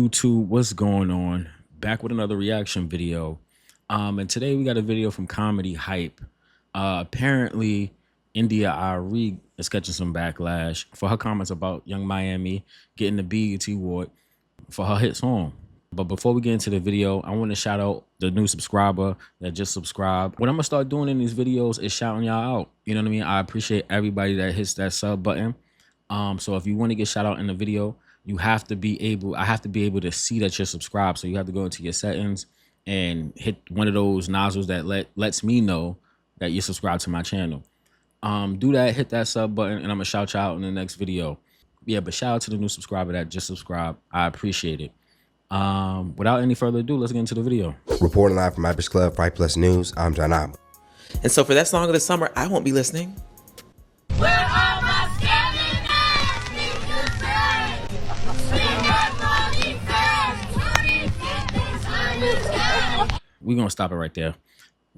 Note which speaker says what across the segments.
Speaker 1: YouTube, what's going on? Back with another reaction video. And today we got a video from Comedy Hype. Apparently, Arie is catching some backlash for her comments about Young Miami getting the BET Award for her hit song. But before we get into the video, I want to shout out the new subscriber that just subscribed. What I'm gonna start doing in these videos is shouting y'all out. You know what I mean? I appreciate everybody that hits that sub button. So if you want to get shout out in the video, I have to be able to see that you're subscribed. So you have to go into your settings and hit one of those nozzles that lets me know that you're subscribed to my channel. Do that, hit that sub button, and I'm gonna shout you out in the next video. Yeah, but shout out to the new subscriber that just subscribed. I appreciate it. Without any further ado, let's get into the video.
Speaker 2: Reporting live from Irish Club, Fight Plus News, I'm John Ab.
Speaker 3: And so for that song of the summer, I won't be listening.
Speaker 4: We're almost getting
Speaker 1: We're gonna stop it right there.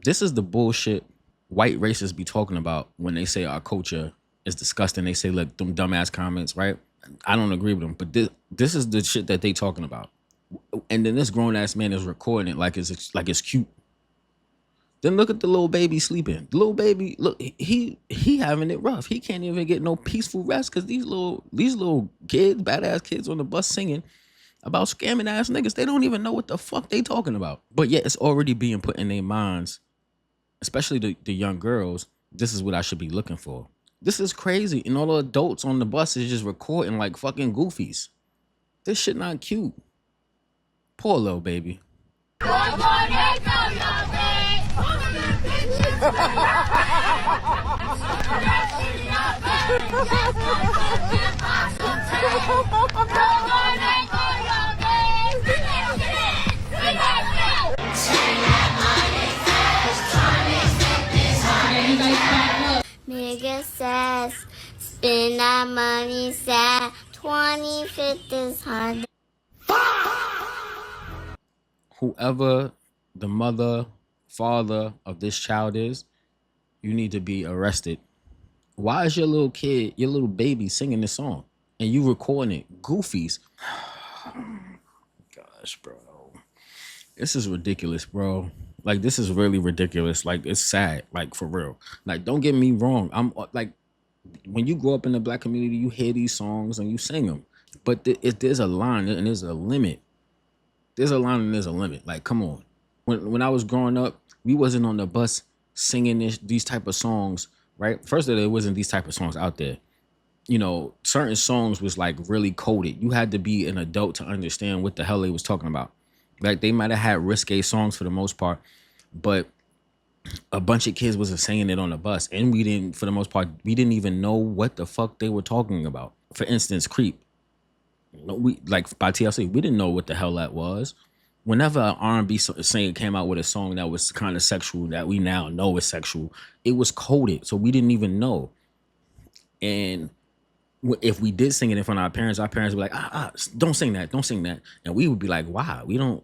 Speaker 1: This is the bullshit white racists be talking about when they say our culture is disgusting. They say, look, them dumbass comments, right? I don't agree with them, but this is the shit that they talking about. And then this grown ass man is recording it like it's cute. Then look at the little baby sleeping. The little baby, look, he having it rough. He can't even get no peaceful rest because these little kids, badass kids on the bus singing about scamming ass niggas. They don't even know what the fuck they talking about. But yet it's already being put in their minds, especially the young girls. This is what I should be looking for. This is crazy. And all the adults on the bus is just recording like fucking goofies. This shit not cute. Poor little baby.
Speaker 4: Nigga says, spend that money, sad. 25th is hard.
Speaker 1: Whoever the mother, father of this child is, you need to be arrested. Why is your little kid, your little baby singing this song and you recording it? Goofies. Gosh, bro. This is ridiculous, bro. Like, this is really ridiculous. Like, it's sad, like, for real. Like, don't get me wrong. I'm like, when you grow up in the black community, you hear these songs and you sing them. But there's a line and there's a limit. There's a line and there's a limit. Like, come on. When I was growing up, we wasn't on the bus singing these type of songs, right? First of all, there wasn't these type of songs out there. You know, certain songs was like really coded. You had to be an adult to understand what the hell they was talking about. Like, they might have had risque songs for the most part, but a bunch of kids wasn't singing it on the bus. And we didn't, for the most part, we didn't even know what the fuck they were talking about. For instance, Creep. We like by TLC, we didn't know what the hell that was. Whenever an R&B singer came out with a song that was kind of sexual, that we now know is sexual, it was coded, so we didn't even know. And if we did sing it in front of our parents would be like, don't sing that, don't sing that. And we would be like, why? We don't,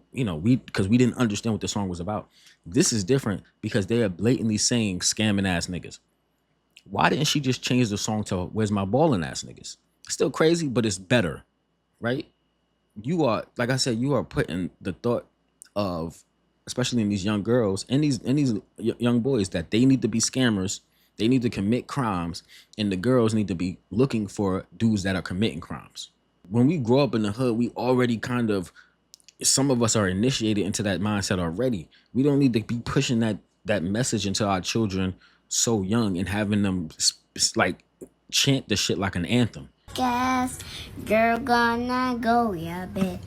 Speaker 1: because we didn't understand what the song was about. This is different because they are blatantly saying scamming ass niggas. Why didn't she just change the song to Where's My Ballin' Ass Niggas? Still crazy, but it's better, right? You are, like I said, you are putting the thought of, especially in these young girls and these young boys, that they need to be scammers. They need to commit crimes, and the girls need to be looking for dudes that are committing crimes. When we grow up in the hood, we already kind of, some of us are initiated into that mindset already. We don't need to be pushing that message into our children so young and having them like chant the shit like an anthem.
Speaker 4: Gas, girl gonna go, yeah, bet.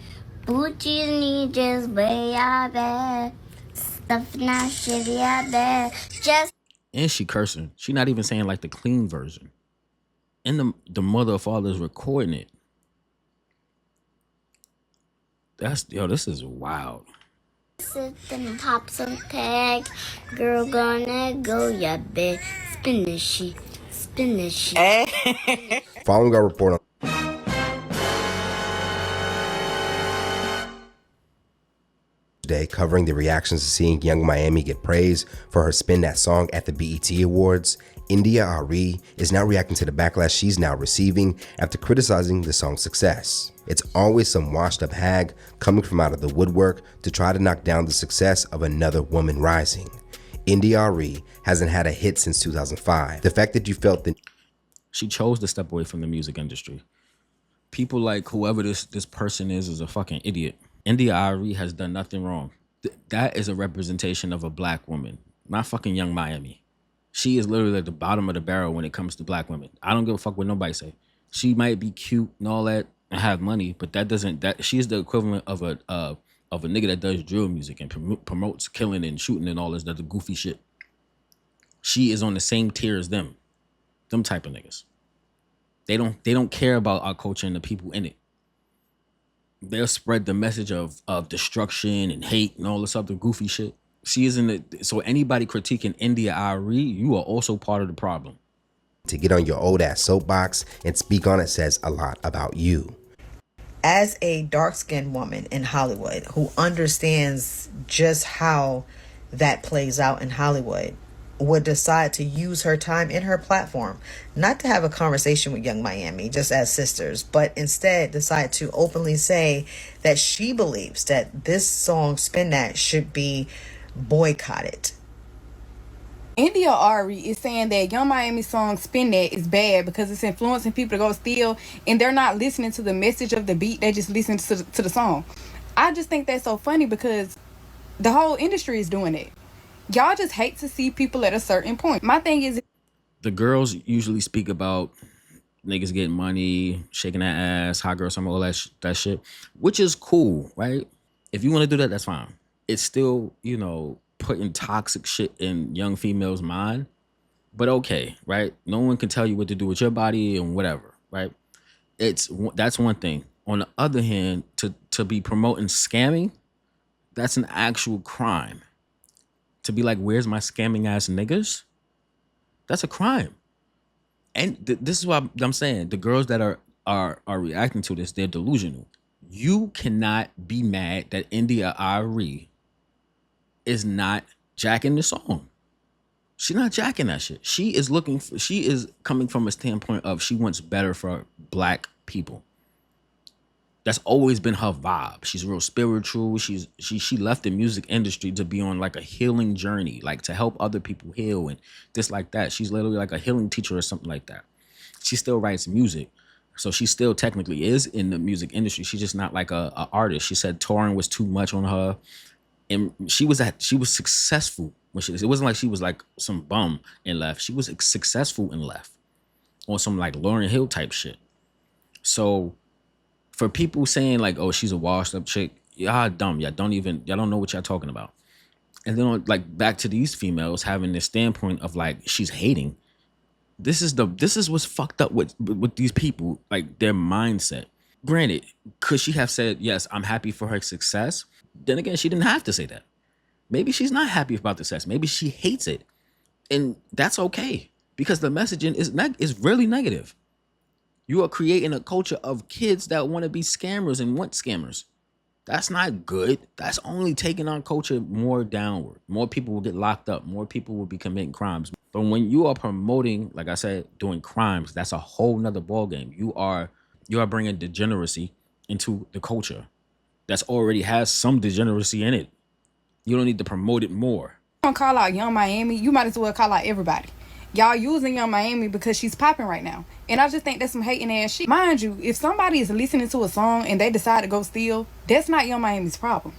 Speaker 4: Booties need just way, yeah, bet. Stuff not shit, yeah, bet. Just.
Speaker 1: And she cursing. She not even saying like the clean version. And the mother or father is recording it. This is wild.
Speaker 4: Sit and pop some tag. Girl gonna go, yeah, bet. Spin this shit. Spin this shit.
Speaker 2: Following our report on today, covering the reactions to seeing Young Miami get praise for her Spin That song at the BET Awards, Arie is now reacting to the backlash she's now receiving after criticizing the song's success. It's always some washed up hag coming from out of the woodwork to try to knock down the success of another woman rising. Arie hasn't had a hit since 2005. The fact that you felt the
Speaker 1: She chose to step away from the music industry. People like whoever this person is a fucking idiot. Arie has done nothing wrong. That is a representation of a black woman, not fucking Young Miami. She is literally at the bottom of the barrel when it comes to black women. I don't give a fuck what nobody say. She might be cute and all that and have money, but that doesn't, that she's the equivalent of a nigga that does drill music and promotes killing and shooting and all this other goofy shit. She is on the same tier as them type of niggas. They don't care about our culture and the people in it. They'll spread the message of destruction and hate and all this other goofy shit. She is in the, so anybody critiquing Arie, you are also part of the problem.
Speaker 2: to get on your old ass soapbox and speak on it says a lot about you.
Speaker 5: As a dark-skinned woman in Hollywood who understands just how that plays out in Hollywood, would decide to use her time in her platform not to have a conversation with Young Miami just as sisters, but instead decide to openly say that she believes that this song Spin That should be boycotted.
Speaker 6: Arie is saying that Young Miami song Spin That is bad because it's influencing people to go steal, and they're not listening to the message of the beat, they just listen to the song. I just think that's so funny because the whole industry is doing it. Y'all just hate to see people at a certain point. My thing is,
Speaker 1: The girls usually speak about niggas getting money, shaking that ass, hot girl summer, all that shit, which is cool, right? If you want to do that, that's fine. It's still, you know, putting toxic shit in young females' mind, but okay, right? No one can tell you what to do with your body and whatever, right? That's one thing. On the other hand, to be promoting scamming, that's an actual crime. To be like, where's my scamming ass niggas? That's a crime. And this is what I'm saying. The girls that are reacting to this, they're delusional. You cannot be mad that Arie is not jacking the song. She's not jacking that shit. She is coming from a standpoint of she wants better for black people. That's always been her vibe. She's real spiritual. She left the music industry to be on like a healing journey, like to help other people heal and this like that. She's literally like a healing teacher or something like that. She still writes music. So she still technically is in the music industry. She's just not like a artist. She said touring was too much on her. And she was successful when it wasn't like she was like some bum and left. She was successful and left on some like Lauryn Hill type shit. So for people saying like, oh, she's a washed up chick, y'all dumb. Y'all don't know what y'all talking about. And then like back to these females having this standpoint of like she's hating. This is what's fucked up with these people, like their mindset. Granted, could she have said, yes, I'm happy for her success? Then again, she didn't have to say that. Maybe she's not happy about the success. Maybe she hates it. And that's okay because the messaging is really negative. You are creating a culture of kids that want to be scammers and want scammers. That's not good. That's only taking our culture more downward. More people will get locked up. More people will be committing crimes. But when you are promoting, like I said, doing crimes, that's a whole nother ballgame. You are bringing degeneracy into the culture that's already has some degeneracy in it. You don't need to promote it more.
Speaker 6: don't call out Young Miami, you might as well call out everybody. Y'all using Young Miami because she's popping right now. And I just think that's some hating ass shit. Mind you, if somebody is listening to a song and they decide to go steal, that's not Young Miami's problem.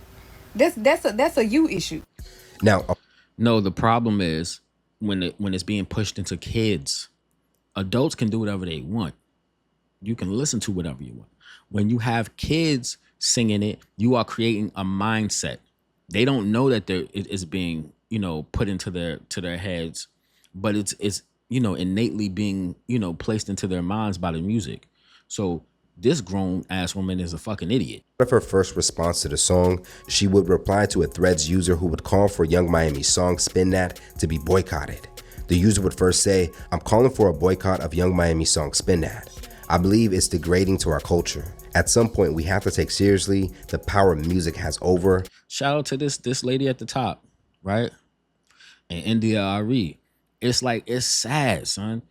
Speaker 6: That's a you issue.
Speaker 2: Now,
Speaker 1: No, the problem is when it's being pushed into kids. Adults can do whatever they want. You can listen to whatever you want. When you have kids singing it, you are creating a mindset. They don't know that it is being, put into their heads, but it's innately being, placed into their minds by the music. So this grown ass woman is a fucking idiot.
Speaker 2: of her first response to the song, she would reply to a Threads user who would call for Young Miami's song Spin That to be boycotted. The user would first say, I'm calling for a boycott of Young Miami's song Spin That. I believe it's degrading to our culture. At some point, we have to take seriously the power music has over.
Speaker 1: Shout out to this lady at the top, right? And Arie. It's like, it's sad, son.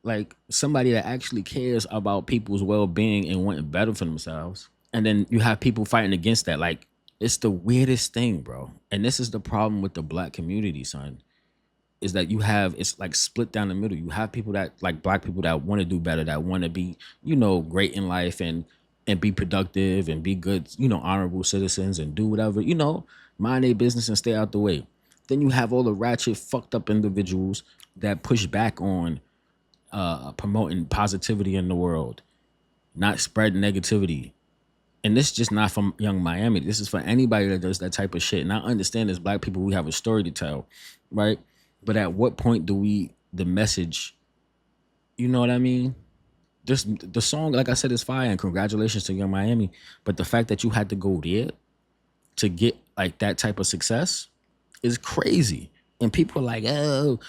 Speaker 1: like somebody that actually cares about people's well-being and wanting better for themselves. And then you have people fighting against that. Like, it's the weirdest thing, bro. And this is the problem with the black community, son. Is that you have, it's like split down the middle. You have people that, like black people, that want to do better, that want to be, great in life, and be productive and be good, honorable citizens, and do whatever, mind their business and stay out the way. Then you have all the ratchet, fucked up individuals that push back on promoting positivity in the world, not spread negativity. And this is just not from Young Miami. This is for anybody that does that type of shit. And I understand as black people, we have a story to tell, right? But at what point do the message, you know what I mean? The song, like I said, is fire, and congratulations to Young Miami. But the fact that you had to go there to get like that type of success is crazy. And people are like, oh,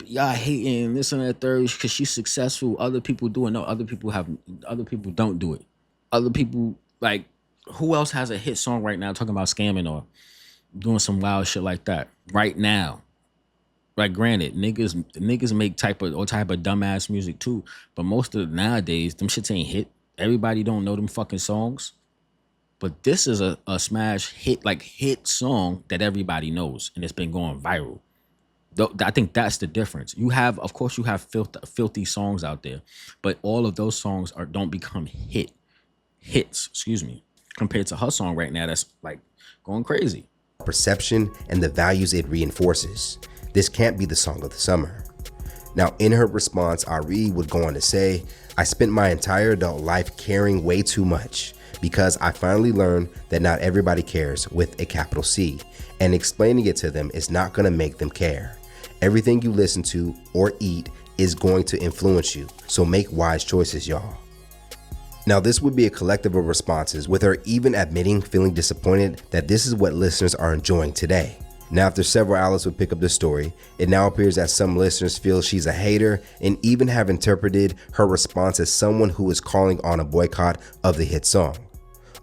Speaker 1: y'all hating this and that third because she's successful. Other people do it. No, other people don't do it. Other people, like, who else has a hit song right now talking about scamming or doing some wild shit like that right now? Like, granted, niggas make type of dumbass music too, but most of nowadays them shits ain't hit. Everybody don't know them fucking songs. But this is a smash hit, like hit song that everybody knows, and it's been going viral. I think that's the difference. Of course, you have filthy songs out there, but all of those songs don't become hits. Excuse me, compared to her song right now, that's like going crazy.
Speaker 2: Perception and the values it reinforces. This can't be the song of the summer. Now, in her response, Arie would go on to say, I spent my entire adult life caring way too much because I finally learned that not everybody cares with a capital C, and explaining it to them is not going to make them care. Everything you listen to or eat is going to influence you, so make wise choices, y'all. Now, this would be a collective of responses, with her even admitting feeling disappointed that this is what listeners are enjoying today. Now, after several outlets would pick up the story, it now appears that some listeners feel she's a hater and even have interpreted her response as someone who is calling on a boycott of the hit song.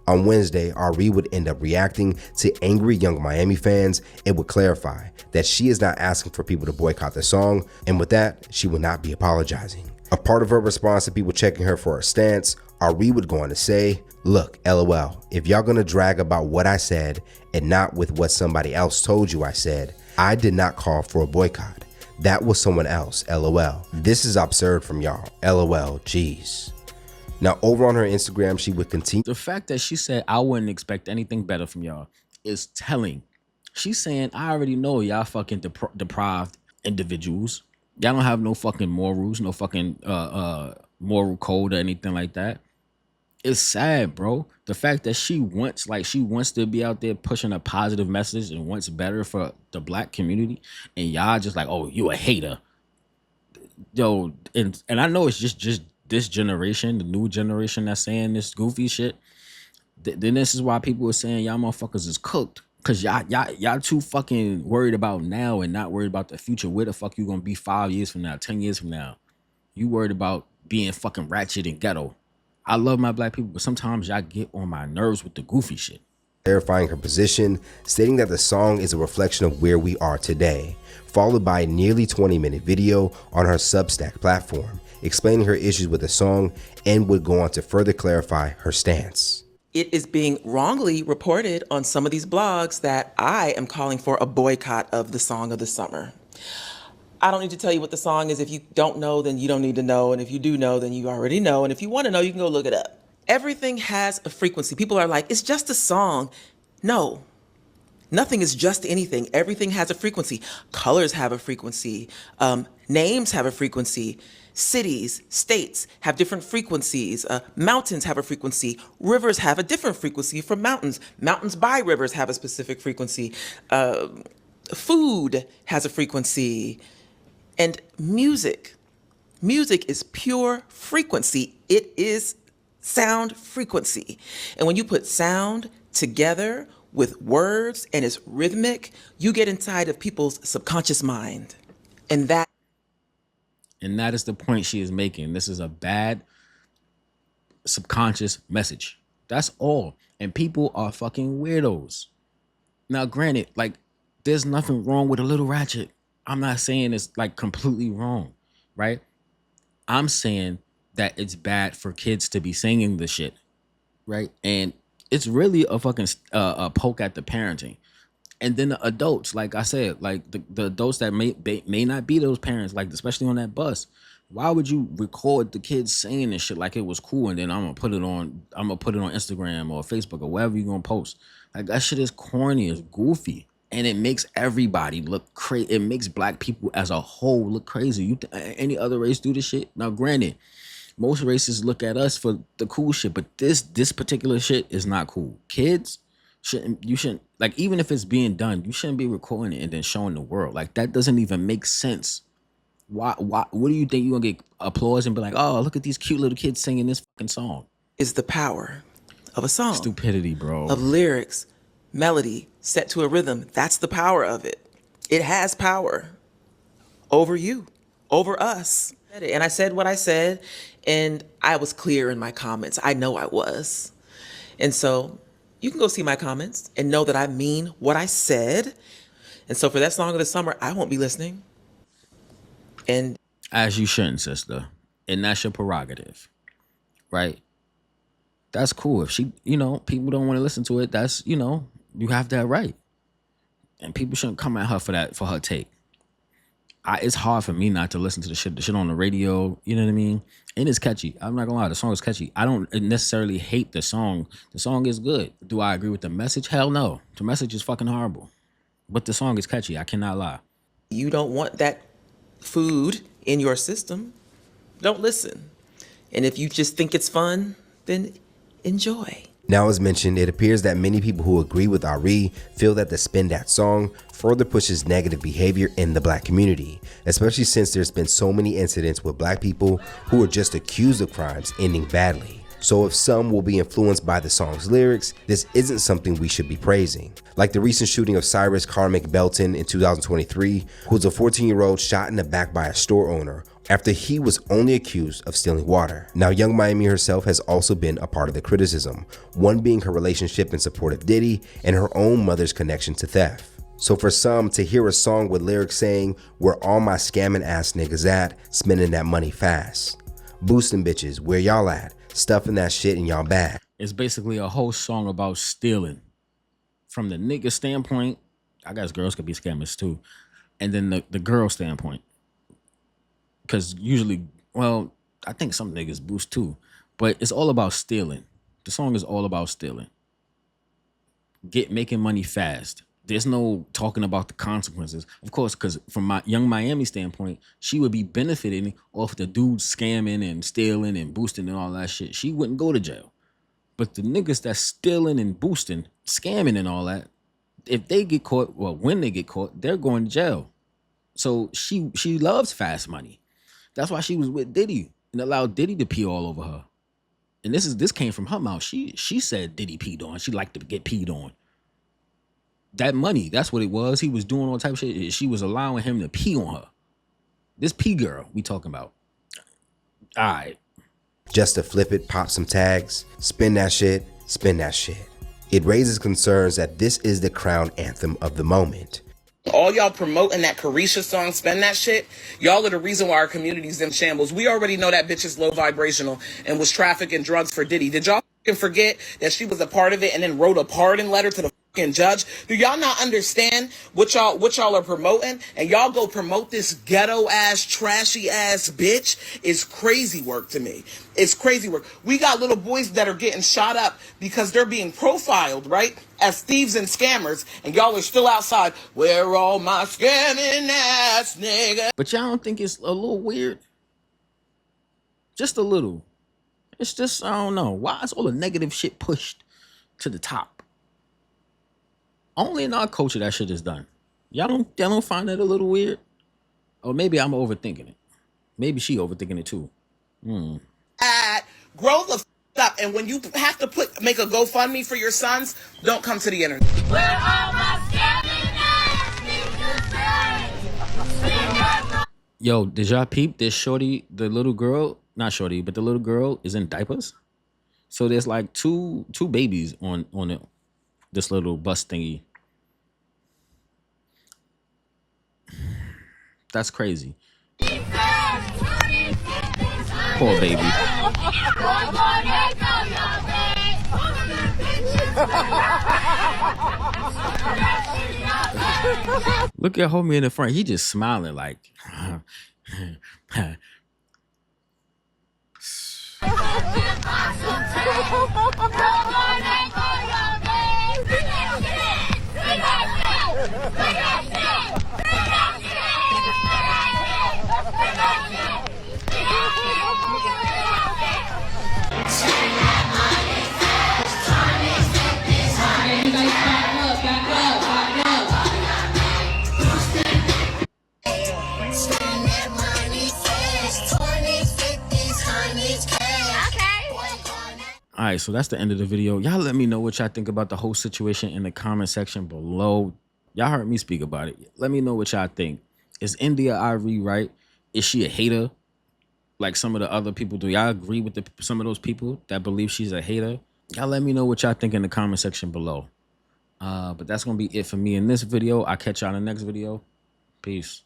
Speaker 2: On Wednesday, Arie would end up reacting to angry Young Miami fans and would clarify that she is not asking for people to boycott the song, and with that, she will not be apologizing. A part of her response to people checking her for her stance, Arie would go on to say, look, LOL, if y'all gonna drag about what I said and not with what somebody else told you I said, I did not call for a boycott. That was someone else, LOL. This is absurd from y'all, LOL, geez. Now, over on her Instagram, she would continue.
Speaker 1: The fact that she said, I wouldn't expect anything better from y'all is telling. She's saying, I already know y'all fucking deprived individuals. Y'all don't have no fucking morals, no fucking moral code or anything like that. It's sad, bro. The fact that she wants to be out there pushing a positive message and wants better for the black community, and y'all just like, oh, you a hater. Yo, and I know it's just this generation, the new generation that's saying this goofy shit. Then this is why people are saying y'all motherfuckers is cooked. Cause y'all too fucking worried about now and not worried about the future. Where the fuck you gonna be 5 years from now, 10 years from now? You worried about being fucking ratchet and ghetto. I love my black people, but sometimes y'all get on my nerves with the goofy shit.
Speaker 2: Clarifying her position, stating that the song is a reflection of where we are today, followed by a nearly 20-minute video on her Substack platform, explaining her issues with the song, and would go on to further clarify her stance.
Speaker 3: It is being wrongly reported on some of these blogs that I am calling for a boycott of the song of the summer. I don't need to tell you what the song is. If you don't know, then you don't need to know. And if you do know, then you already know. And if you want to know, you can go look it up. Everything has a frequency. People are like, it's just a song. No, nothing is just anything. Everything has a frequency. Colors have a frequency. Names have a frequency. Cities, states have different frequencies. Mountains have a frequency. Rivers have a different frequency from mountains. Mountains by rivers have a specific frequency. Food has a frequency. And music is pure frequency. It is sound frequency. And when you put sound together with words and it's rhythmic, you get inside of people's subconscious mind. And that
Speaker 1: is the point she is making. This is a bad subconscious message. That's all. And people are fucking weirdos. Now, granted, like, there's nothing wrong with a little ratchet. I'm not saying it's like completely wrong, right? I'm saying that it's bad for kids to be singing the shit, right? And it's really a fucking a poke at the parenting. And then the adults, like I said, like the adults that may not be those parents, like especially on that bus. Why would you record the kids singing this shit like it was cool, and then I'm gonna put it on Instagram or Facebook or wherever you're gonna post? Like that shit is corny, it's goofy, and it makes everybody look crazy. It makes black people as a whole look crazy. Any other race do this shit? Now, granted, most races look at us for the cool shit, but this particular shit is not cool. Kids shouldn't like, even if it's being done, you shouldn't be recording it and then showing the world. Like that doesn't even make sense. Why what do you think you're gonna get applause and be like, oh, look at these cute little kids singing this fucking song?
Speaker 3: Is the power of a song,
Speaker 1: Stupidity, bro.
Speaker 3: of lyrics, melody set to a rhythm. That's the power of it. It has power over you, over us. And I said what I said, and I was clear in my comments. I know I was. And so you can go see my comments and know that I mean what I said. And so for that song of the summer, I won't be listening. And
Speaker 1: As you shouldn't, sister. And that's your prerogative. Right? That's cool. If people don't want to listen to it, that's, you have that right. And people shouldn't come at her for her take. It's hard for me not to listen to the shit on the radio. You know what I mean? And it's catchy. I'm not gonna lie, the song is catchy. I don't necessarily hate the song. The song is good. Do I agree with the message? Hell no. The message is fucking horrible. But the song is catchy. I cannot lie.
Speaker 3: you don't want that food in your system, don't listen. And if you just think it's fun, then enjoy.
Speaker 2: Now, as mentioned, it appears that many people who agree with Arie feel that the Spin That song further pushes negative behavior in the black community, especially since there's been so many incidents with black people who are just accused of crimes ending badly. So if some will be influenced by the song's lyrics, this isn't something we should be praising. Like the recent shooting of Cyrus Carmick Belton in 2023, who was a 14-year-old shot in the back by a store owner after he was only accused of stealing water. Now, Young Miami herself has also been a part of the criticism, one being her relationship and support of Diddy and her own mother's connection to theft. So for some, to hear a song with lyrics saying, "Where all my scamming ass niggas at, spending that money fast. Boosting bitches, where y'all at, stuffing that shit in y'all bag."
Speaker 1: It's basically a whole song about stealing. From the nigga standpoint, I guess girls could be scammers too. And then the girl standpoint. Because usually, well, I think some niggas boost too. But it's all about stealing. The song is all about stealing. Making money fast. There's no talking about the consequences. Of course, because from my Young Miami standpoint, she would be benefiting off the dude scamming and stealing and boosting and all that shit. She wouldn't go to jail. But the niggas that's stealing and boosting, scamming and all that, if they get caught, well, when they get caught, they're going to jail. So she loves fast money. That's why she was with Diddy and allowed Diddy to pee all over her. And this came from her mouth. She said Diddy peed on. She liked to get peed on. That money, that's what it was. He was doing all type of shit. She was allowing him to pee on her. This pee girl we talking about. All right.
Speaker 2: Just to flip it, pop some tags, spin that shit, spin that shit. It raises concerns that this is the crown anthem of the moment.
Speaker 7: All y'all promoting that Carisha song, spend that shit. Y'all are the reason why our community's in shambles. We already know that bitch is low vibrational and was trafficking drugs for Diddy. Did y'all forget that she was a part of it and then wrote a pardon letter to the fucking judge? Do y'all not understand what y'all are promoting? And y'all go promote this ghetto ass, trashy ass bitch is crazy work to me. It's crazy work. We got little boys that are getting shot up because they're being profiled, right, as thieves and scammers, and y'all are still outside. Where all my scamming ass nigga?
Speaker 1: But y'all don't think it's a little weird? Just a little. It's just, I don't know. Why is all the negative shit pushed to the top? Only in our culture that shit is done. Y'all don't find that a little weird? Or maybe I'm overthinking it. Maybe she overthinking it too.
Speaker 7: Grow the up, and when you have to make a GoFundMe for your sons, don't come to the internet.
Speaker 8: We're almost getting there.
Speaker 1: Yo, did y'all peep this shorty, the little girl, not shorty, but the little girl is in diapers? So there's like two babies on this little bus thingy. That's crazy. Poor baby. Look at homie in the front. He just smiling like. All right, so that's the end of the video. Y'all let me know what y'all think about the whole situation in the comment section below. Y'all heard me speak about it. Let me know what y'all think. Is India Arie right? Is she a hater like some of the other people? Do y'all agree with some of those people that believe she's a hater? Y'all let me know what y'all think in the comment section below. But that's going to be it for me in this video. I'll catch y'all in the next video. Peace.